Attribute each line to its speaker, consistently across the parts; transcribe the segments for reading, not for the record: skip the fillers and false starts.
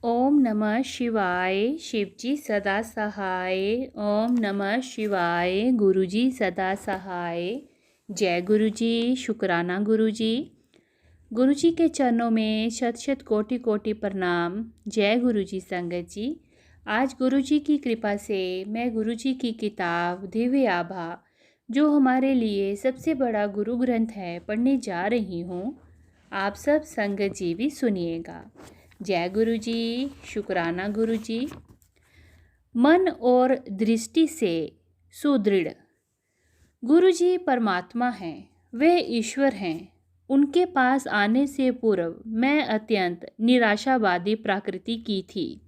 Speaker 1: ओम नमः शिवाय। शिवजी सदा सहाय। ओम नमः शिवाय। गुरुजी सदा सहाय। जय गुरुजी। शुक्राना गुरुजी। गुरुजी के चरणों में शत शत कोटि कोटि प्रणाम। जय गुरुजी संगत जी। आज गुरुजी की कृपा से मैं गुरुजी की किताब दिव्य आभा, जो हमारे लिए सबसे बड़ा गुरु ग्रंथ है, पढ़ने जा रही हूँ। आप सब संगत जी भी सुनिएगा। जय गुरुजी। शुक्राना गुरुजी। मन और दृष्टि से सुदृढ़। गुरुजी परमात्मा हैं, वे ईश्वर हैं। उनके पास आने से पूर्व मैं अत्यंत निराशावादी प्रकृति की थी,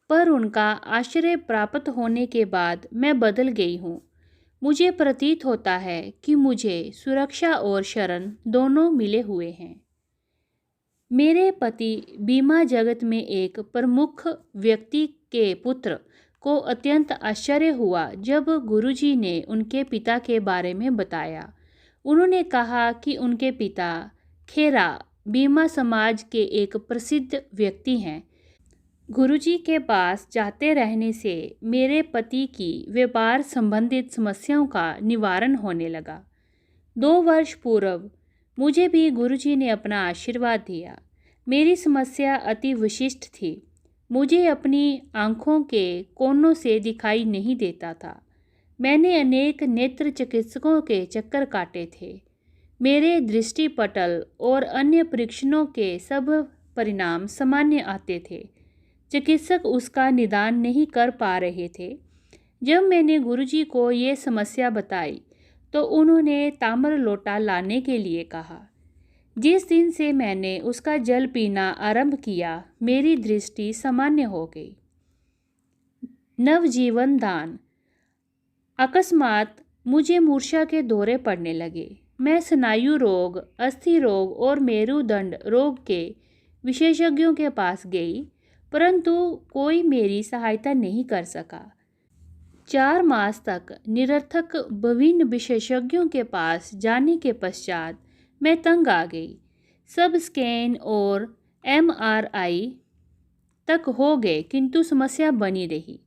Speaker 1: पर उनका आश्रय प्राप्त होने के बाद मैं बदल गई हूँ। मुझे प्रतीत होता है कि मुझे सुरक्षा और शरण दोनों मिले हुए हैं। मेरे पति बीमा जगत में एक प्रमुख व्यक्ति के पुत्र को अत्यंत आश्चर्य हुआ जब गुरुजी ने उनके पिता के बारे में बताया। उन्होंने कहा कि उनके पिता खेरा बीमा समाज के एक प्रसिद्ध व्यक्ति हैं। गुरुजी के पास जाते रहने से मेरे पति की व्यापार संबंधित समस्याओं का निवारण होने लगा। 2 वर्ष पूर्व मुझे भी गुरुजी ने अपना आशीर्वाद दिया। मेरी समस्या अति विशिष्ट थी। मुझे अपनी आँखों के कोनों से दिखाई नहीं देता था। मैंने अनेक नेत्र चिकित्सकों के चक्कर काटे थे। मेरे दृष्टिपटल और अन्य परीक्षणों के सब परिणाम सामान्य आते थे। चिकित्सक उसका निदान नहीं कर पा रहे थे। जब मैंने गुरुजी को ये समस्या बताई तो उन्होंने ताम्र लोटा लाने के लिए कहा। जिस दिन से मैंने उसका जल पीना आरंभ किया, मेरी दृष्टि सामान्य हो गई। नवजीवन दान। अकस्मात मुझे मूर्छा के दौरे पड़ने लगे। मैं स्नायु रोग, अस्थि रोग और मेरुदंड रोग के विशेषज्ञों के पास गई, परंतु कोई मेरी सहायता नहीं कर सका। 4 मास तक निरर्थक विभिन्न विशेषज्ञों के पास जाने के पश्चात मैं तंग आ गई। सब स्कैन और MRI तक हो गए, किंतु समस्या बनी रही।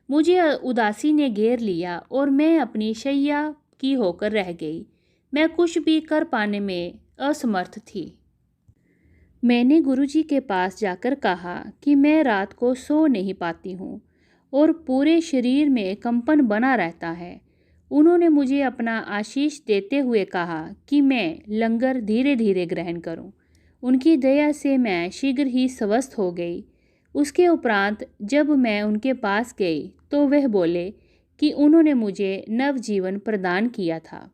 Speaker 1: मुझे उदासी ने घेर लिया और मैं अपनी शैया की होकर रह गई। मैं कुछ भी कर पाने में असमर्थ थी। मैंने गुरुजी के पास जाकर कहा कि मैं रात को सो नहीं पाती हूँ और पूरे शरीर में कंपन बना रहता है। उन्होंने मुझे अपना आशीष देते हुए कहा कि मैं लंगर धीरे धीरे ग्रहण करूं। उनकी दया से मैं शीघ्र ही स्वस्थ हो गई। उसके उपरांत जब मैं उनके पास गई तो वह बोले कि उन्होंने मुझे नवजीवन प्रदान किया था।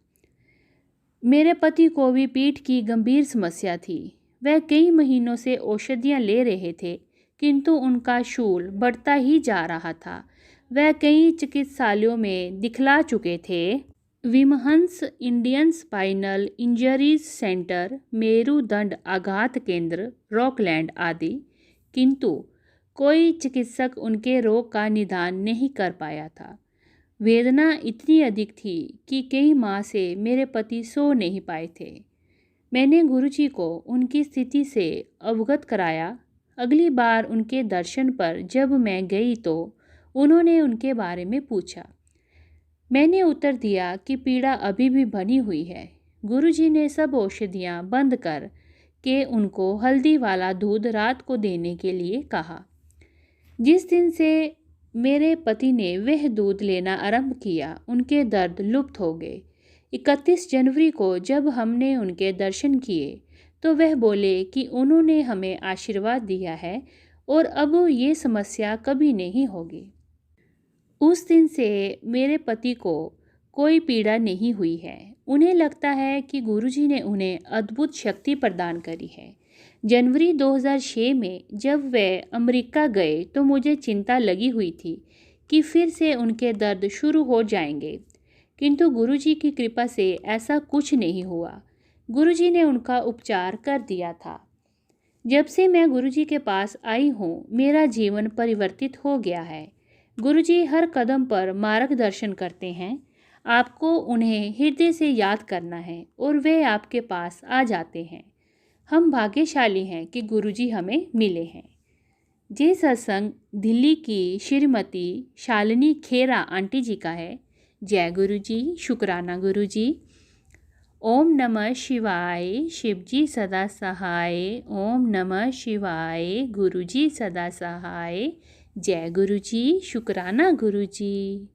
Speaker 1: मेरे पति को भी पीठ की गंभीर समस्या थी। वह कई महीनों से औषधियाँ ले रहे थे, किंतु उनका शूल बढ़ता ही जा रहा था। वह कई चिकित्सालयों में दिखला चुके थे, Vimhans Indian spinal injuries centre, मेरुदंड आघात केंद्र, रॉकलैंड आदि, किंतु कोई चिकित्सक उनके रोग का निदान नहीं कर पाया था। वेदना इतनी अधिक थी कि कई माह से मेरे पति सो नहीं पाए थे। मैंने गुरुजी को उनकी स्थिति से अवगत कराया। अगली बार उनके दर्शन पर जब मैं गई तो उन्होंने उनके बारे में पूछा। मैंने उत्तर दिया कि पीड़ा अभी भी बनी हुई है। गुरुजी ने सब औषधियाँ बंद कर के उनको हल्दी वाला दूध रात को देने के लिए कहा। जिस दिन से मेरे पति ने वह दूध लेना आरंभ किया, उनके दर्द लुप्त हो गए। 31 जनवरी को जब हमने उनके दर्शन किए तो वह बोले कि उन्होंने हमें आशीर्वाद दिया है और अब ये समस्या कभी नहीं होगी। उस दिन से मेरे पति को कोई पीड़ा नहीं हुई है। उन्हें लगता है कि गुरुजी ने उन्हें अद्भुत शक्ति प्रदान करी है। जनवरी 2006 में जब वे अमेरिका गए तो मुझे चिंता लगी हुई थी कि फिर से उनके दर्द शुरू हो जाएंगे, किंतु गुरुजी की कृपा से ऐसा कुछ नहीं हुआ। गुरुजी ने उनका उपचार कर दिया था। जब से मैं गुरुजी के पास आई हूँ, मेरा जीवन परिवर्तित हो गया है। गुरुजी हर कदम पर मार्गदर्शन करते हैं। आपको उन्हें हृदय से याद करना है और वे आपके पास आ जाते हैं। हम भाग्यशाली हैं कि गुरुजी हमें मिले हैं। ये सत्संग दिल्ली की श्रीमती शालिनी खेरा आंटी जी का है। जय गुरु जी, शुक्राना गुरु जी। ओम नमः शिवाय, शिव जी सदा सहाय। ओम नमः शिवाय, गुरु जी सदा सहाय। जय गुरु जी, शुक्राना गुरु जी।